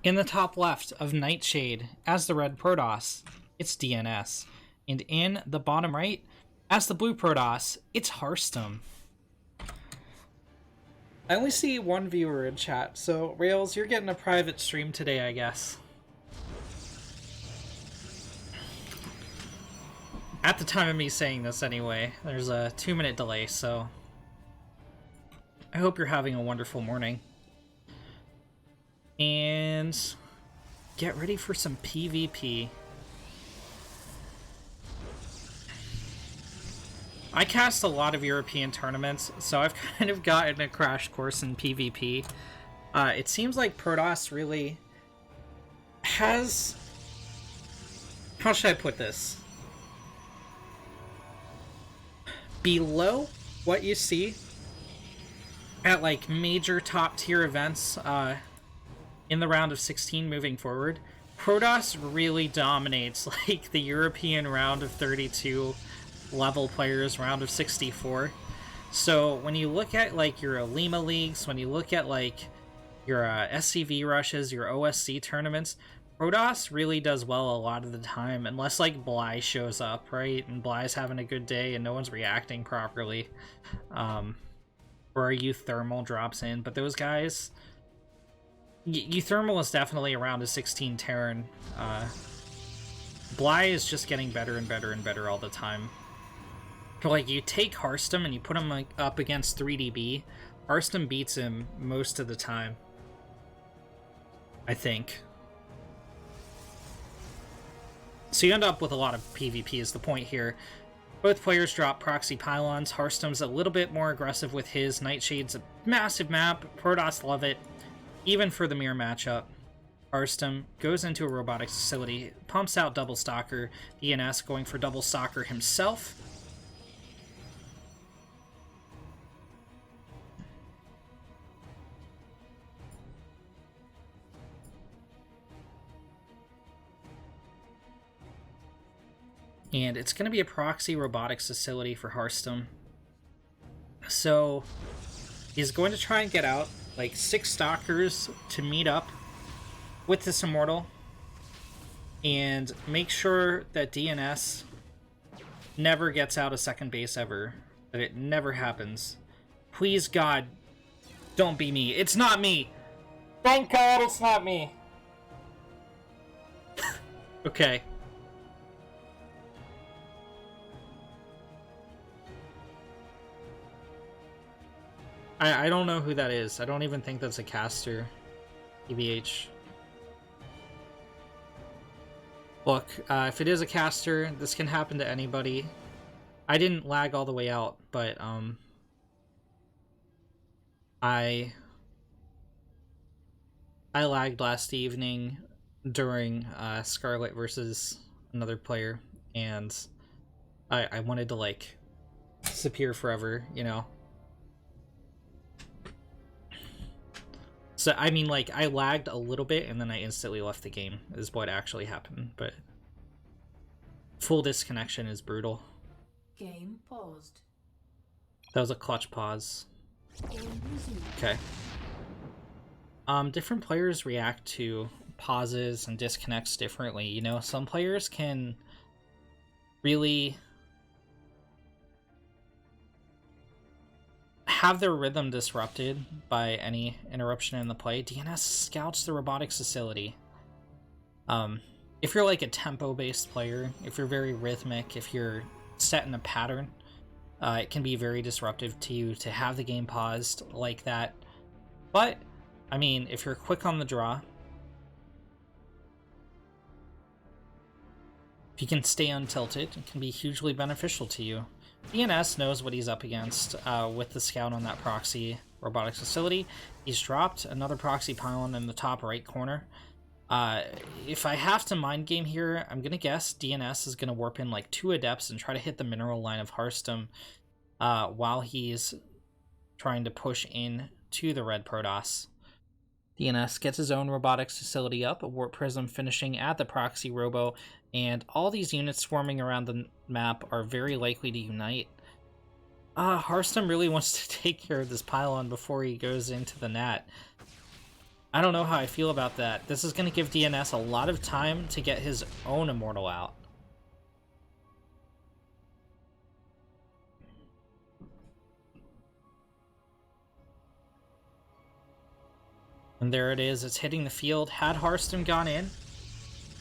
In the top left of Nightshade, as the red Protoss, it's DNS. And in the bottom right, as the blue Protoss, it's Harstem. I only see one viewer in chat, so Rails, you're getting a private stream today, I guess. At the time of me saying this anyway, there's a 2-minute delay, so I hope you're having a wonderful morning. And get ready for some PvP. I cast a lot of European tournaments, so I've kind of gotten a crash course in PvP. It seems like Protoss really has... How should I put this? Below what you see at like major top tier events in the round of 16 moving forward, Protoss really dominates like the European round of 32 level players, round of 64. So when you look at like your Alima leagues, when you look at like your SCV rushes, your OSC tournaments, Protoss really does well a lot of the time, unless like Bly shows up, right? And Bly's having a good day and no one's reacting properly. Or Euthermal drops in, but those guys... Euthermal is definitely around a 16 Terran. Bly is just getting better and better and better all the time. Like, you take Harstem and you put him like, up against 3DB, Harstem beats him most of the time. I think. So you end up with a lot of PvP is the point here. Both players drop proxy pylons. Harstem's a little bit more aggressive with his. Nightshade's a massive map. Protoss love it. Even for the mirror matchup. Harstem goes into a robotics facility, pumps out double stalker. DNS going for double stalker himself. And it's going to be a proxy robotics facility for Harstem. So he's going to try and get out like 6 stalkers to meet up with this Immortal and make sure that DNS never gets out of second base ever. That it never happens. Please, God, don't be me. It's not me! Thank God it's not me! Okay. I don't know who that is. I don't even think that's a caster. EVH. Look, if it is a caster, this can happen to anybody. I didn't lag all the way out, but I lagged last evening during Scarlet versus another player, and I wanted to like disappear forever, you know. So, I mean, like, I lagged a little bit, and then I instantly left the game, is what actually happened, but... Full disconnection is brutal. Game paused. That was a clutch pause. Okay. Different players react to pauses and disconnects differently, you know? Some players can really... have their rhythm disrupted by any interruption in the play. DNS scouts the robotics facility. If you're like a tempo-based player, if you're very rhythmic, if you're set in a pattern, it can be very disruptive to you to have the game paused like that. But, I mean, if you're quick on the draw, if you can stay untilted, it can be hugely beneficial to you. DNS knows what he's up against with the scout on that proxy robotics facility. He's dropped another proxy pylon in the top right corner. If I have to mind game here, I'm going to guess DNS is going to warp in like 2 adepts and try to hit the mineral line of Harstem while he's trying to push in to the red Protoss. DNS gets his own robotics facility up, a warp prism finishing at the proxy robo, and all these units swarming around the map are very likely to unite. Harstem really wants to take care of this pylon before he goes into the nat. I don't know how I feel about that. This is going to give DNS a lot of time to get his own Immortal out. And there it is. It's hitting the field. Had Harstem gone in,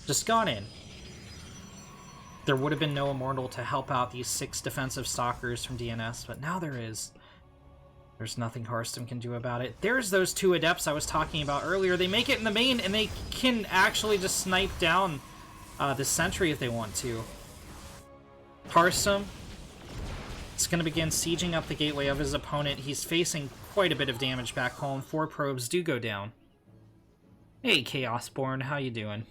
just gone in, there would have been no Immortal to help out these 6 defensive stalkers from DNS, but now there is. There's nothing Harstem can do about it. There's those 2 Adepts I was talking about earlier. They make it in the main, and they can actually just snipe down the Sentry if they want to. Harstem is going to begin sieging up the gateway of his opponent. He's facing quite a bit of damage back home. 4 probes do go down. Hey, Chaosborn, how you doing?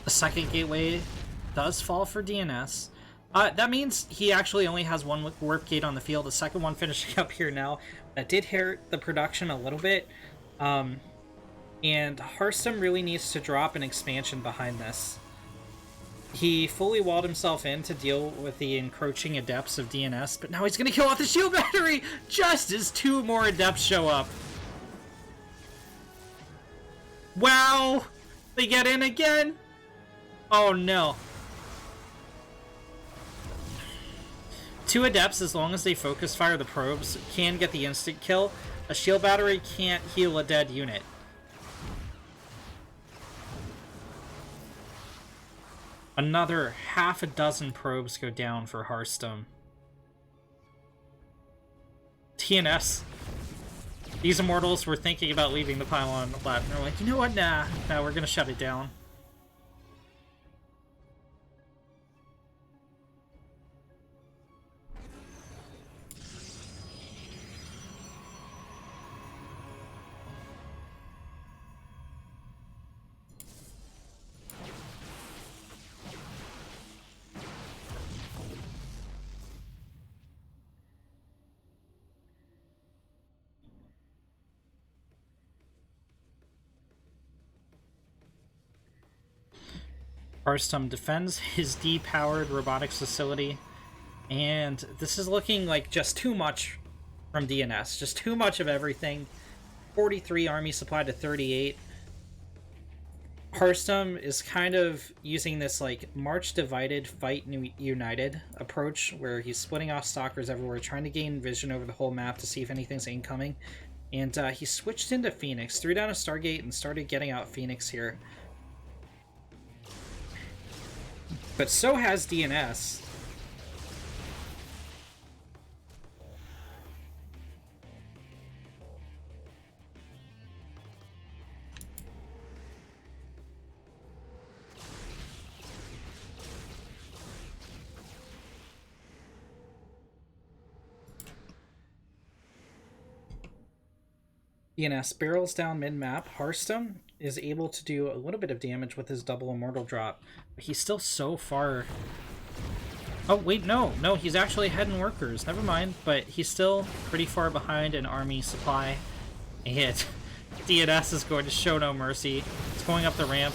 The second gateway does fall for DNS. That means he actually only has 1 warp gate on the field. The second one finishing up here now. That did hurt the production a little bit. And Harstem really needs to drop an expansion behind this. He fully walled himself in to deal with the encroaching Adepts of DNS, but now he's going to kill off the shield battery just as 2 more Adepts show up. Wow! They get in again! Oh no. 2 Adepts, as long as they focus fire the probes, can get the instant kill. A shield battery can't heal a dead unit. Another half a dozen probes go down for Harstem. DNS. These Immortals were thinking about leaving the pylon lab, and they're like, you know what, nah, we're gonna shut it down. Harstem defends his depowered robotics facility, and this is looking like just too much from DNS. Just too much of everything. 43 army supply to 38. Harstem is kind of using this like march divided, fight united approach, where he's splitting off stalkers everywhere, trying to gain vision over the whole map to see if anything's incoming. And he switched into Phoenix, threw down a Stargate, and started getting out Phoenix here. But so has DNS. DNS barrels down mid-map. Harstem is able to do a little bit of damage with his double immortal drop, but he's still so far. Oh wait, no, he's actually ahead in workers. Never mind, but he's still pretty far behind in army supply. And DNS is going to show no mercy. It's going up the ramp.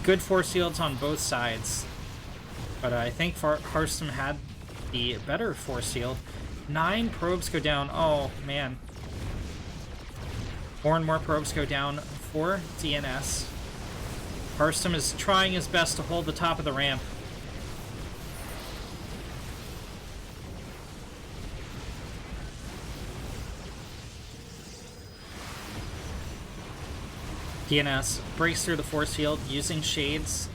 Good force fields on both sides, but I think Harstem had the better force field. 9 probes go down. Oh, man. More and more probes go down for DNS. Harstem is trying his best to hold the top of the ramp. DNS breaks through the force field using shades.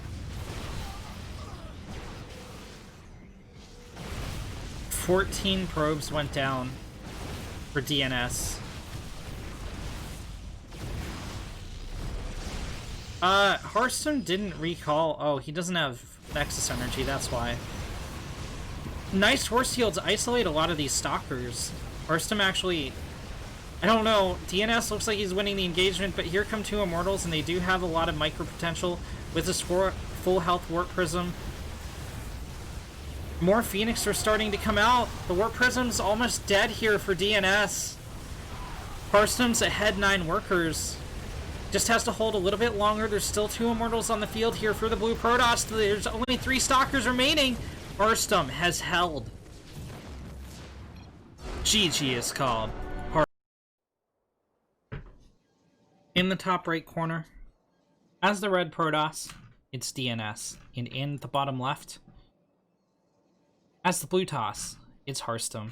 14 probes went down for DNS. Harstem didn't recall. Oh, he doesn't have Nexus energy, that's why. Nice horse yields isolate a lot of these stalkers. Harstem actually, I don't know, DNS looks like he's winning the engagement, but here come two Immortals, and they do have a lot of micro potential with this full health Warp Prism. More Phoenix are starting to come out. The Warp Prism's almost dead here for DNS. Harstem's ahead 9 workers. Just has to hold a little bit longer. There's still 2 Immortals on the field here for the Blue Protoss. There's only 3 Stalkers remaining. Harstem has held. GG is called. In the top right corner, as the red Protoss, it's DNS. And in the bottom left, as the blue Toss, it's Harstem.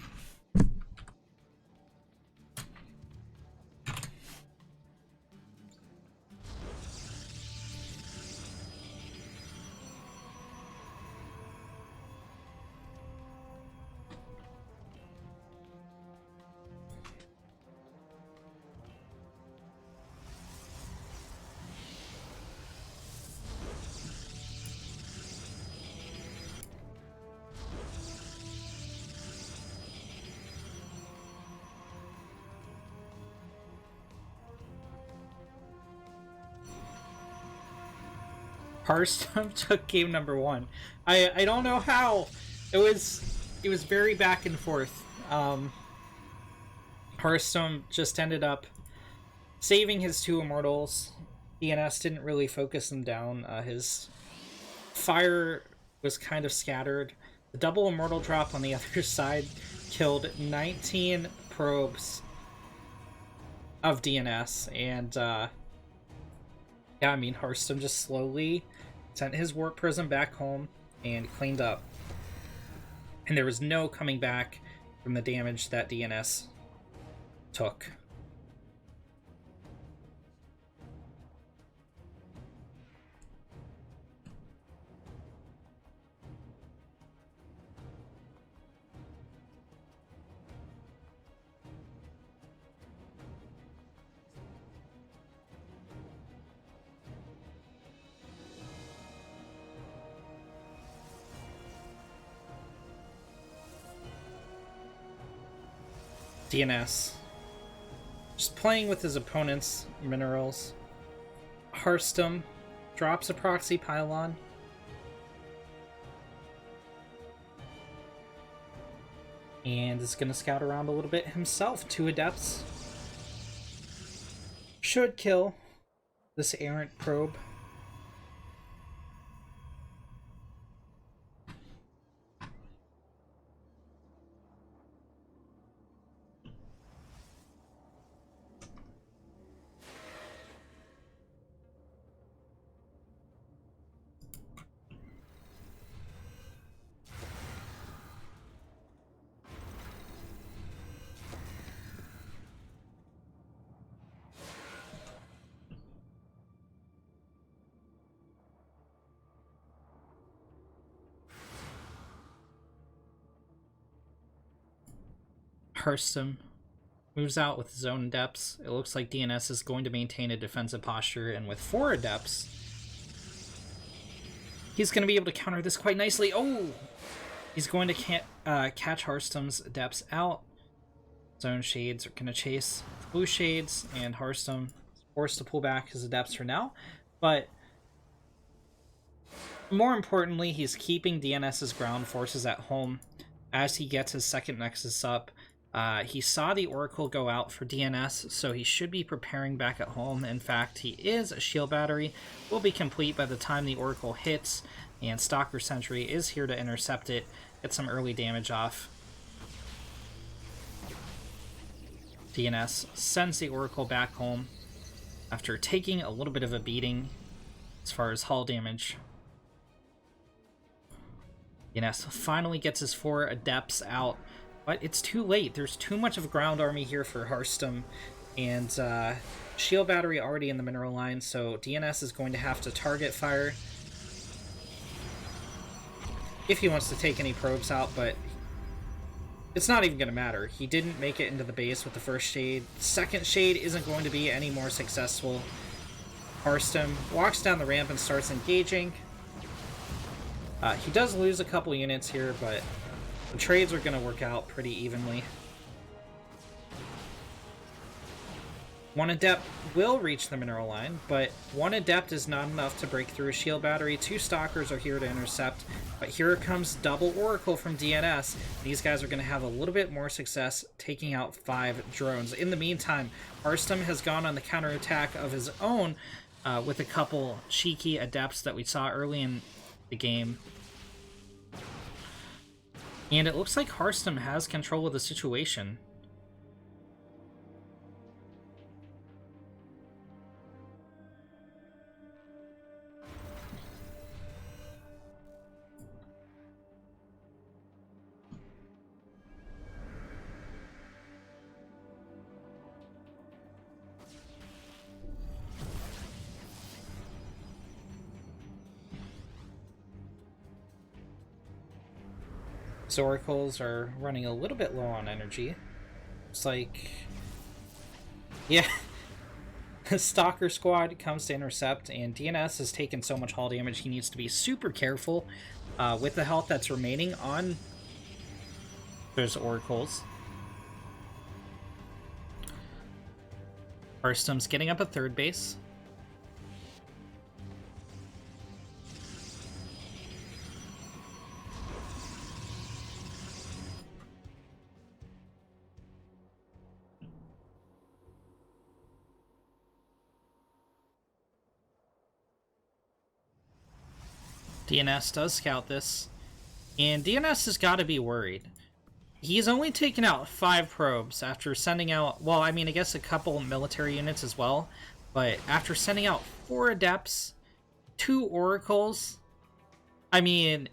Harstem took game number 1. I don't know how. It was very back and forth. Harstem just ended up saving his 2 Immortals. DNS didn't really focus them down. His fire was kind of scattered. The double Immortal drop on the other side killed 19 probes of DNS, and yeah, I mean, Harstem just slowly sent his Warp Prism back home and cleaned up. And there was no coming back from the damage that DNS took. DNS just playing with his opponent's minerals. Harstem drops a proxy pylon. And is going to scout around a little bit himself. 2 Adepts should kill this errant probe. Harstem moves out with his own Adepts. It looks like DNS is going to maintain a defensive posture, and with 4 Adepts, he's going to be able to counter this quite nicely. Oh! He's going to catch Harstem's Adepts out. Zone Shades are going to chase the blue Shades, and Harstem is forced to pull back his Adepts for now. But more importantly, he's keeping DNS's ground forces at home as he gets his second Nexus up. He saw the Oracle go out for DNS, so he should be preparing back at home. In fact, he is. A shield battery will be complete by the time the Oracle hits, and Stalker Sentry is here to intercept it, get some early damage off. DNS sends the Oracle back home after taking a little bit of a beating as far as hull damage. DNS finally gets his 4 Adepts out, but it's too late. There's too much of a ground army here for Harstem, and shield battery already in the mineral line, so DNS is going to have to target fire if he wants to take any probes out, but it's not even going to matter. He didn't make it into the base with the first Shade. Second Shade isn't going to be any more successful. Harstem walks down the ramp and starts engaging. He does lose a couple units here, but The trades are going to work out pretty evenly. One Adept will reach the mineral line, but one Adept is not enough to break through a shield battery. Two Stalkers are here to intercept, but here comes double Oracle from DNS. These guys are going to have a little bit more success taking out 5 drones. In the meantime, Harstem has gone on the counterattack of his own with a couple cheeky Adepts that we saw early in the game. And it looks like Harstem has control of the situation. Oracles are running a little bit low on energy. It's like... yeah. The Stalker squad comes to intercept, and DNS has taken so much hull damage he needs to be super careful with the health that's remaining on those Oracles. Harstem's getting up a third base. DNS does scout this, and DNS has got to be worried. He's only taken out 5 probes after sending out, well, I mean, I guess a couple military units as well, but after sending out 4 Adepts, 2 Oracles, I mean,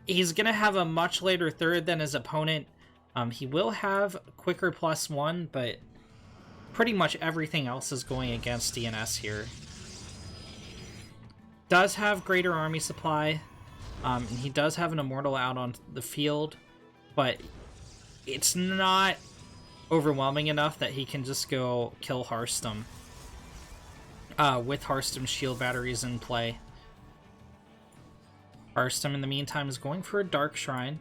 he's going to have a much later third than his opponent. He will have quicker +1, but pretty much everything else is going against DNS here. Does have greater army supply, and he does have an Immortal out on the field, but it's not overwhelming enough that he can just go kill Harstem with Harstem's shield batteries in play. Harstem, in the meantime, is going for a Dark Shrine,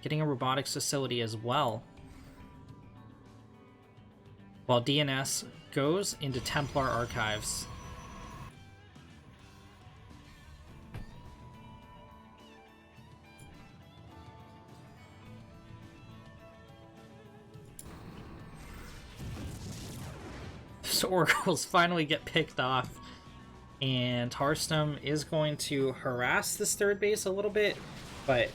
getting a robotics facility as well, while DNS goes into Templar Archives. So Oracles finally get picked off, and Harstem is going to harass this third base a little bit, but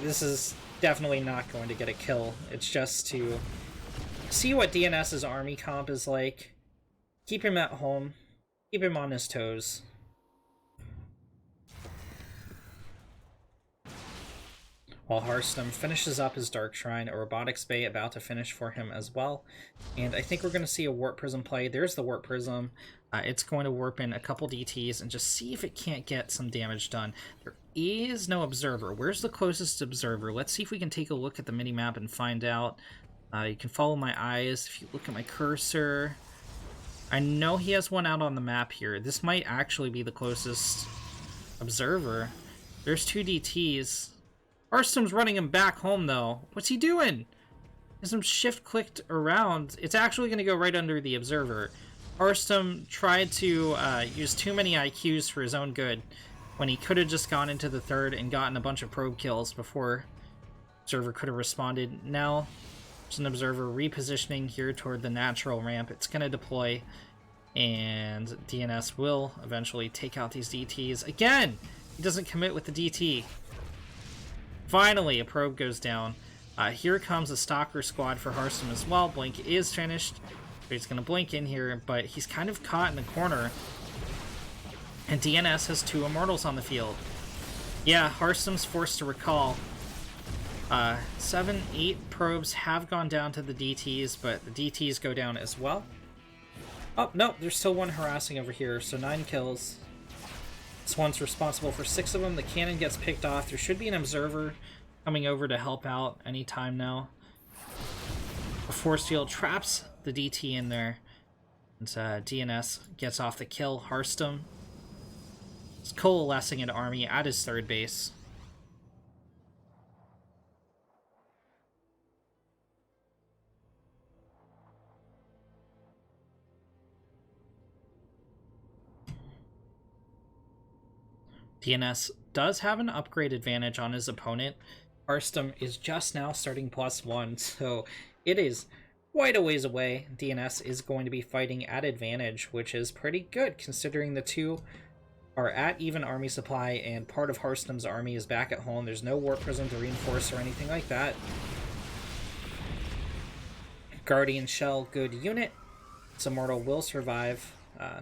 this is definitely not going to get a kill. It's just to see what DNS's army comp is like, keep him at home, keep him on his toes. While Harstem finishes up his Dark Shrine, a Robotics Bay about to finish for him as well. And I think we're going to see a Warp Prism play. There's the Warp Prism. It's going to warp in a couple DTs and just see if it can't get some damage done. There is no Observer. Where's the closest Observer? Let's see if we can take a look at the minimap and find out. You can follow my eyes if you look at my cursor. I know he has one out on the map here. This might actually be the closest Observer. There's 2 DTs. Harstem's running him back home, though. What's he doing? As I'm shift-clicked around, it's actually going to go right under the Observer. Harstem tried to use too many IQs for his own good, when he could have just gone into the third and gotten a bunch of probe kills before Observer could have responded. Now, there's an Observer repositioning here toward the natural ramp. It's going to deploy, and DNS will eventually take out these DTs. Again, he doesn't commit with the DT. Finally, a probe goes down. Here comes a Stalker squad for Harstem as well. Blink is finished. He's going to blink in here, but he's kind of caught in the corner. And DNS has 2 Immortals on the field. Yeah, Harstem's forced to recall. 7, 8 probes have gone down to the DTs, but the DTs go down as well. Oh, no, there's still one harassing over here, so 9 kills. This one's responsible for 6 of them. The cannon gets picked off. There should be an Observer coming over to help out anytime now. A Force Field traps the DT in there. And DNS gets off the kill. Harstem is coalescing an army at his third base. DNS does have an upgrade advantage on his opponent. Harstem is just now starting +1, so it is quite a ways away. DNS is going to be fighting at advantage, which is pretty good considering the two are at even army supply and part of Harstem's army is back at home. There's no Warp Prism to reinforce or anything like that. Guardian Shell, good unit. Immortal will survive.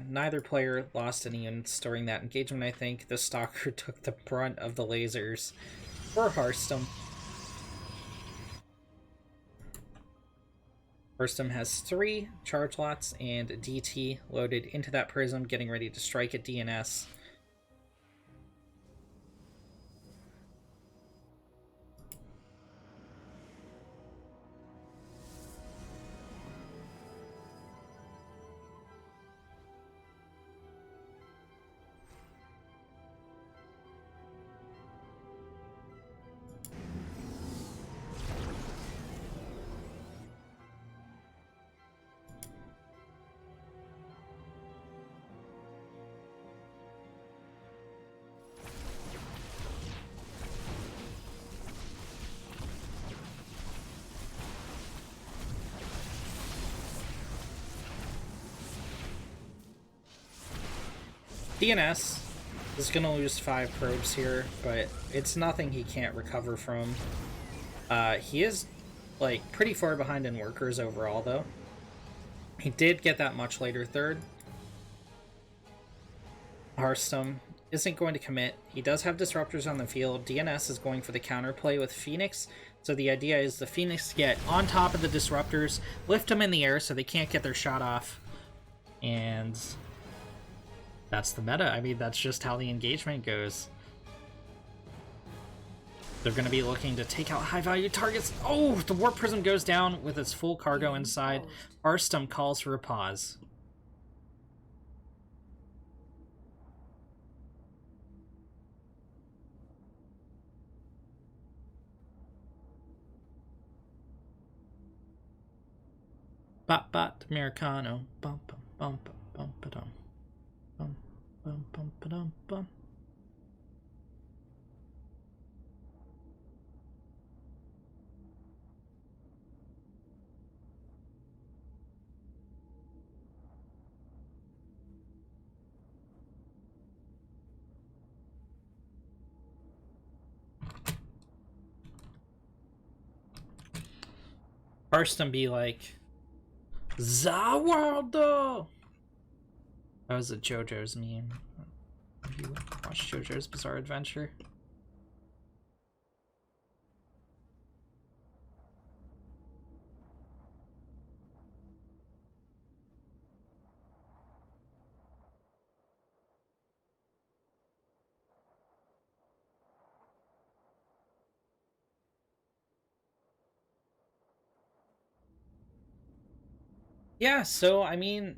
Neither player lost any units during that engagement, I think. The Stalker took the brunt of the lasers for Harstem. Harstem has 3 charge lots and DT loaded into that prism, getting ready to strike at DNS. DNS is going to lose 5 probes here, but it's nothing he can't recover from. He is, like, pretty far behind in workers overall, though. He did get that much later third. Harstem isn't going to commit. He does have disruptors on the field. DNS is going for the counterplay with Phoenix. So the idea is the Phoenix get on top of the disruptors, lift them in the air so they can't get their shot off. And that's the meta. I mean, that's just how the engagement goes. They're going to be looking to take out high-value targets. Oh, the Warp Prism goes down with its full cargo inside. Harstem calls for a pause. Bot bot Americano. Bum bum bum bum bum bum bum bum bum bum bum. Harstem be like, Zawado! That was a JoJo's meme. Have you watched JoJo's Bizarre Adventure? Yeah, so, I mean,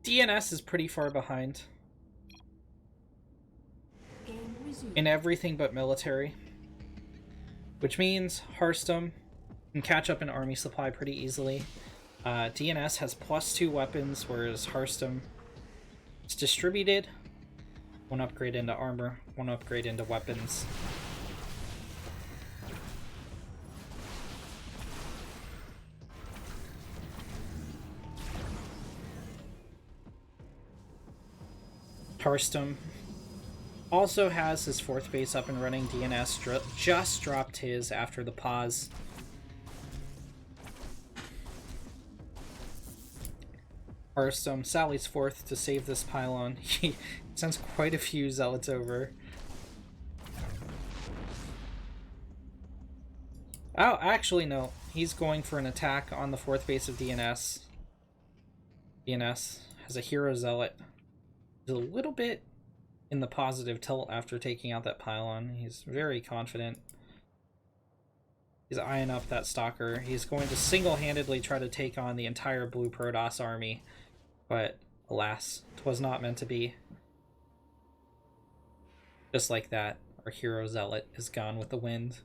DNS is pretty far behind in everything but military, which means Harstem can catch up in army supply pretty easily. DNS has +2 weapons, whereas Harstem is distributed. 1 upgrade into armor, 1 upgrade into weapons. Harstem also has his 4th base up and running. DNS just dropped his after the pause. Harstem sallies forth to save this pylon. He sends quite a few zealots over. Oh, actually no. He's going for an attack on the 4th base of DNS. DNS has a hero zealot. He's a little bit in the positive tilt after taking out that pylon. He's very confident. He's eyeing up that stalker. He's going to single-handedly try to take on the entire Blue Protoss army. But, alas, 'twas not meant to be. Just like that, our hero zealot is gone with the wind.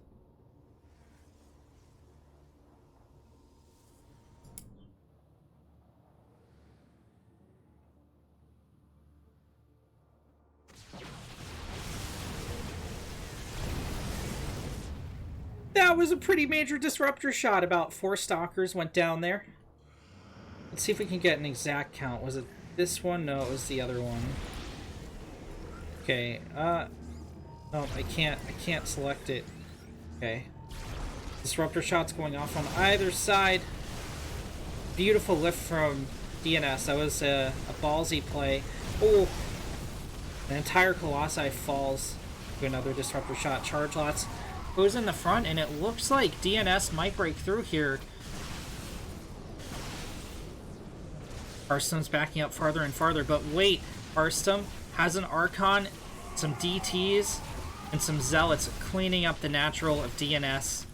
that was a pretty major disruptor shot. About 4 stalkers went down there. Let's see if we can get an exact count. Was it this one? No, it was the other one. Okay, no, I can't select it. Okay. Disruptor shots going off on either side. Beautiful lift from DNS. That was a ballsy play. Oh! An entire Colossi falls to another disruptor shot. Charge lots goes in the front, and it looks like DNS might break through here. Harstem's backing up farther and farther, but wait, Harstem has an Archon, some DTs, and some Zealots cleaning up the natural of DNS.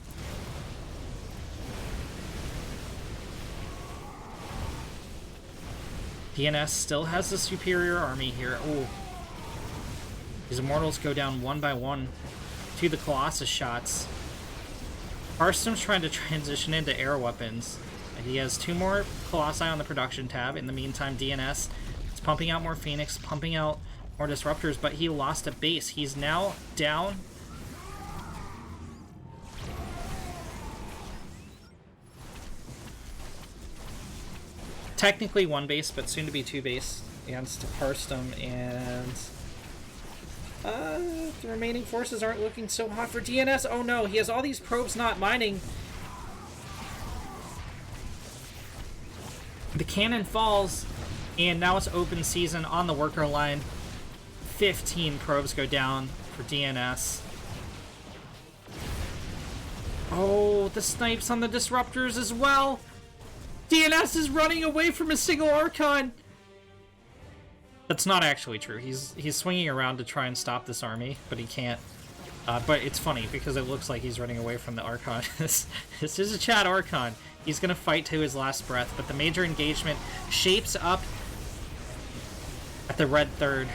DNS still has the superior army here. Oh, these Immortals go down one by one to the Colossus shots. Harstem's trying to transition into air weapons. He has 2 more Colossi on the production tab. In the meantime, DNS is pumping out more Phoenix, pumping out more Disruptors, but he lost a base. He's now down. Technically 1 base, but soon to be 2 base against Harstem, and the remaining forces aren't looking so hot for DNS. Oh no, he has all these probes not mining. The cannon falls, and now it's open season on the worker line. 15 probes go down for DNS. Oh, the snipes on the Disruptors as well. DNS is running away from a single Archon. That's not actually true. He's swinging around to try and stop this army, but he can't. But it's funny because it looks like he's running away from the Archon. This is a Chad Archon. He's going to fight to his last breath, but the major engagement shapes up at the red third.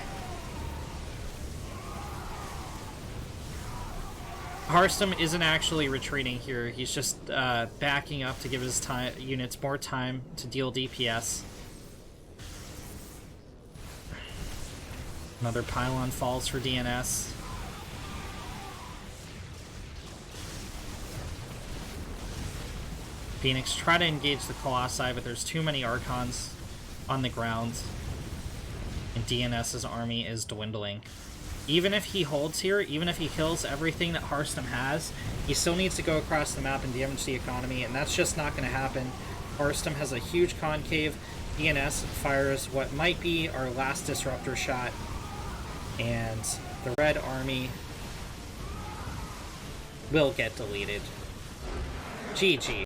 Harstem isn't actually retreating here. He's just backing up to give his units more time to deal DPS. Another pylon falls for DNS. Phoenix try to engage the Colossi, but there's too many Archons on the ground, and DNS's army is dwindling. Even if he holds here, even if he kills everything that Harstem has, he still needs to go across the map and damage the economy, and that's just not going to happen. Harstem has a huge concave. DNS fires what might be our last disruptor shot, and the red army will get deleted. GG.